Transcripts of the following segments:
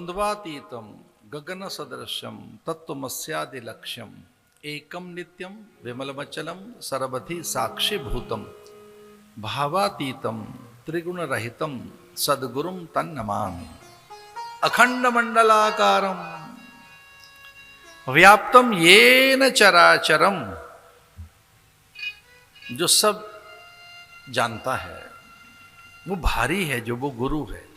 द्वंद्वातीतम गगन सदृशम तत्वमस्यादि लक्ष्यम एकम नित्यम विमलमचलम सर्वधि साक्षी भूतम भावातीतम त्रिगुण रहितम सद्गुरुम तन्नमामि। अखंड मंडलाकारम व्याप्तम येन चराचरम, जो सब जानता है, वो भारी है, जो वो गुरु है।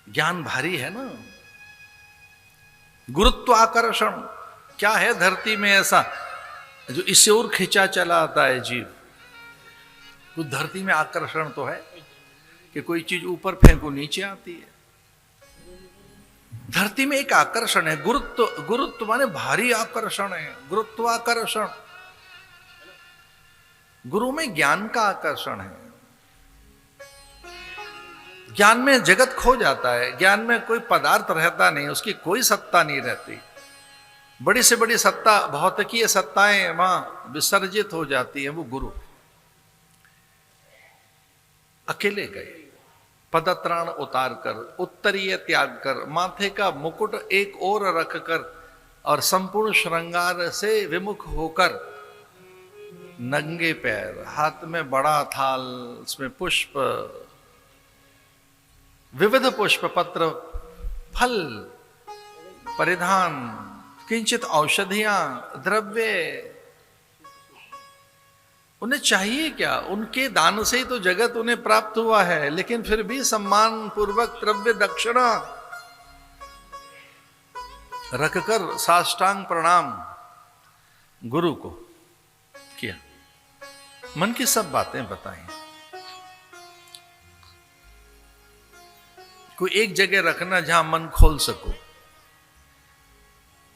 ज्ञान भारी है ना। गुरुत्वाकर्षण क्या है धरती में ऐसा जो इससे और खिंचा चला आता है जीव। कुछ धरती में आकर्षण तो है कि कोई चीज ऊपर फेंको नीचे आती है। धरती में एक आकर्षण है, गुरुत्व। गुरुत्व माने भारी आकर्षण है, गुरुत्वाकर्षण। गुरु में ज्ञान का आकर्षण है। ज्ञान में जगत खो जाता है, ज्ञान में कोई पदार्थ रहता नहीं, उसकी कोई सत्ता नहीं रहती। बड़ी से बड़ी सत्ता, भौतिकीय सत्ताएं वहां विसर्जित हो जाती है। वो गुरु अकेले गए, पदत्राण उतार कर, उत्तरीय त्याग कर, माथे का मुकुट एक ओर रखकर और संपूर्ण श्रृंगार से विमुख होकर, नंगे पैर, हाथ में बड़ा थाल, उसमें पुष्प, विविध पुष्प पत्र, फल, परिधान, किंचित औषधियां, द्रव्य। उन्हें चाहिए क्या? उनके दान से ही तो जगत उन्हें प्राप्त हुआ है, लेकिन फिर भी सम्मान पूर्वक द्रव्य दक्षिणा रखकर साष्टांग प्रणाम गुरु को किया। मन की सब बातें बताई। कोई एक जगह रखना जहां मन खोल सको,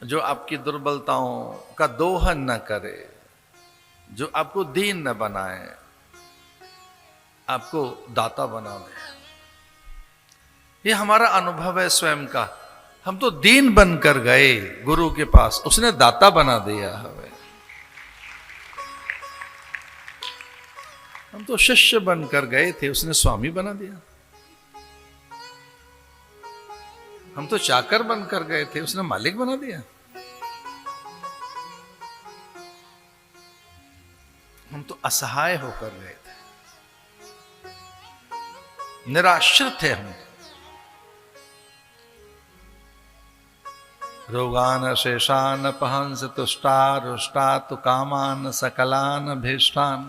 जो आपकी दुर्बलताओं का दोहन न करे, जो आपको दीन न बनाए, आपको दाता बना दे। ये हमारा अनुभव है स्वयं का। हम तो दीन बनकर गए गुरु के पास, उसने दाता बना दिया हमें। हम तो शिष्य बनकर गए थे, उसने स्वामी बना दिया। हम तो चाकर बनकर गए थे, उसने मालिक बना दिया। हम तो असहाय होकर गए थे, निराश्रित थे हम। रोगान शेषान पहंस तुष्टा रुष्टा तु कामान सकलान भीष्टान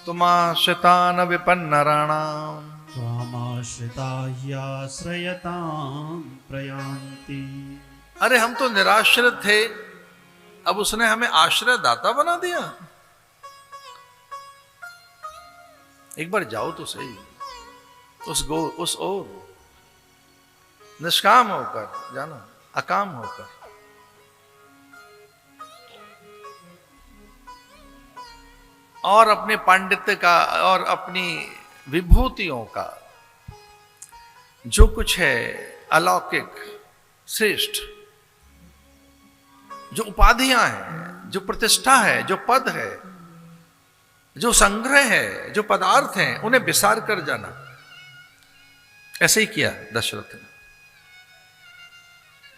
तुमाश्रितान विपन्नराणाम त्वामाश्रिता ह्याश्रयतां प्रयान्ति। अरे हम तो निराश्रित थे, अब उसने हमें आश्रय दाता बना दिया। एक बार जाओ तो सही उस ओर, निष्काम होकर जाना, अकाम होकर। और अपने पांडित्य का और अपनी विभूतियों का जो कुछ है अलौकिक, श्रेष्ठ, जो उपाधियां हैं, जो प्रतिष्ठा है, जो पद है, जो संग्रह है, जो पदार्थ हैं, उन्हें विसार कर जाना। ऐसे ही किया दशरथ ने।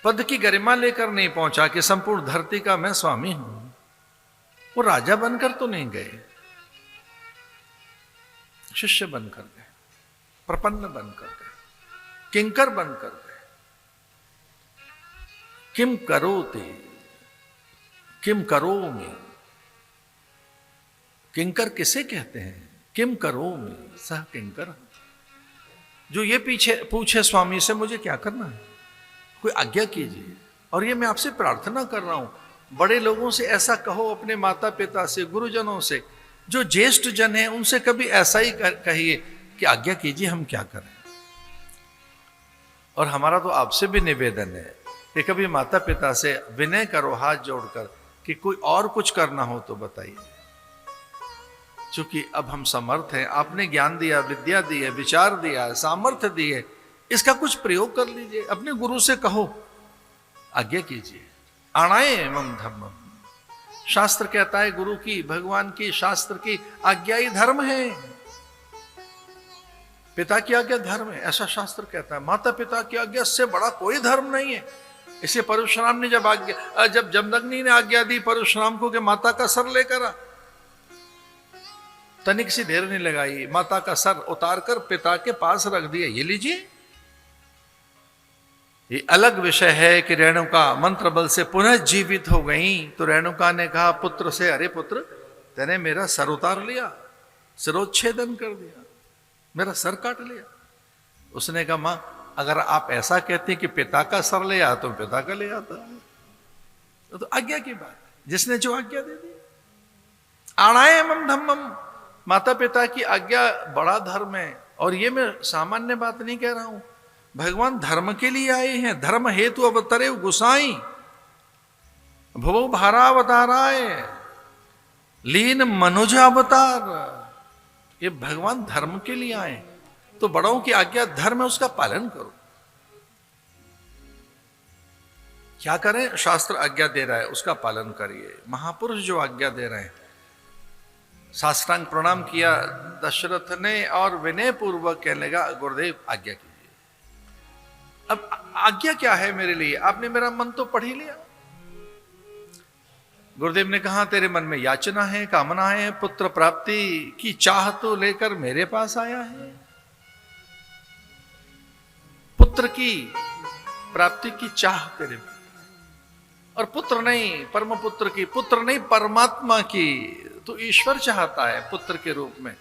पद की गरिमा लेकर नहीं पहुंचा कि संपूर्ण धरती का मैं स्वामी हूं। वो राजा बनकर तो नहीं गए, शिष्य बनकर गए, प्रपन्न बनकर गए, किंकर बनकर गए। किम करोति किम करोमि। किंकर किसे कहते हैं? किम करोमि सह किंकर। जो ये पीछे पूछे स्वामी से मुझे क्या करना है, कोई आज्ञा कीजिए। और ये मैं आपसे प्रार्थना कर रहा हूं, बड़े लोगों से ऐसा कहो, अपने माता पिता से, गुरुजनों से, जो ज्येष्ठ जन है, उनसे कभी ऐसा ही कहिए कि आज्ञा कीजिए, हम क्या करें। और हमारा तो आपसे भी निवेदन है कि कभी माता पिता से विनय करो हाथ जोड़कर कि कोई और कुछ करना हो तो बताइए। क्योंकि अब हम समर्थ हैं, आपने ज्ञान दिया, विद्या दी है, विचार दिया है, सामर्थ्य दी है, इसका कुछ प्रयोग कर लीजिए। अपने गुरु से कहो, आज्ञा कीजिए। आणाए एवं धर्मम। शास्त्र कहता है गुरु की, भगवान की, शास्त्र की आज्ञा ही धर्म है। पिता की आज्ञा धर्म है, ऐसा शास्त्र कहता है। माता पिता की आज्ञा से बड़ा कोई धर्म नहीं है। इसलिए परशुराम ने जब जमदग्नि ने आज्ञा दी परशुराम को कि माता का सर लेकर आ, तनिक सी देर नहीं लगाई, माता का सर उतार कर पिता के पास रख दिया। ये लीजिए। ये अलग विषय है कि रेणुका मंत्र बल से पुनः जीवित हो गई तो रेणुका ने कहा पुत्र से, अरे पुत्र तेने मेरा सर उतार लिया, सिरोच्छेदन कर दिया, मेरा सर काट लिया। उसने कहा मां अगर आप ऐसा कहते हैं कि पिता का सर ले आ तो पिता का ले आता। तो आज्ञा की बात, जिसने जो आज्ञा दे दी। आणायमम धम्मम, माता पिता की आज्ञा बड़ा धर्म है। और ये मैं सामान्य बात नहीं कह रहा हूं, भगवान धर्म के लिए आए हैं। धर्म हेतु अवतरे गुसाई भवो भारावताराय लीन मनुज अवतार। ये भगवान धर्म के लिए आए, तो बड़ों की आज्ञा धर्म है, उसका पालन करो। क्या करें? शास्त्र आज्ञा दे रहा है उसका पालन करिए। महापुरुष जो आज्ञा दे रहे हैं, साष्टांग प्रणाम किया दशरथ ने और विनय पूर्वक कहने लगा गुरुदेव आज्ञा कीजिए। अब आज्ञा क्या है मेरे लिए? आपने मेरा मन तो पढ़ ही लिया। गुरुदेव ने कहा तेरे मन में याचना है, कामना है, पुत्र प्राप्ति की चाह तो लेकर मेरे पास आया है। पुत्र की प्राप्ति की चाह तेरे में, और पुत्र नहीं परम पुत्र की, पुत्र नहीं परमात्मा की। तो ईश्वर चाहता है पुत्र के रूप में,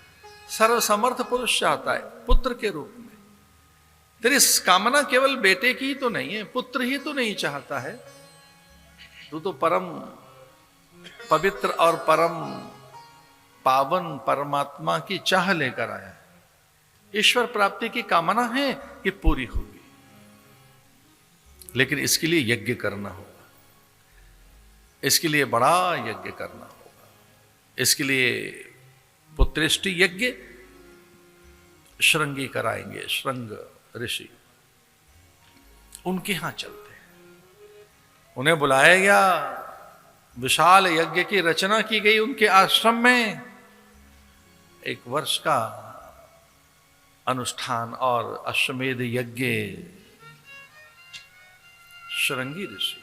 सर्वसमर्थ पुरुष चाहता है पुत्र के रूप में। तेरी कामना केवल बेटे की तो नहीं है, पुत्र ही तो नहीं चाहता है। तू तो परम पवित्र और परम पावन परमात्मा की चाह लेकर आया है। ईश्वर प्राप्ति की कामना है कि पूरी होगी, लेकिन इसके लिए यज्ञ करना होगा, इसके लिए बड़ा यज्ञ करना होगा। इसके लिए पुत्रेष्टि यज्ञ श्रृंगी कराएंगे, श्रृंग ऋषि, उनके यहां चलते हैं। उन्हें बुलाया गया, विशाल यज्ञ की रचना की गई उनके आश्रम में। 1 वर्ष का अनुष्ठान और अश्वमेध यज्ञ, श्रृंगी ऋषि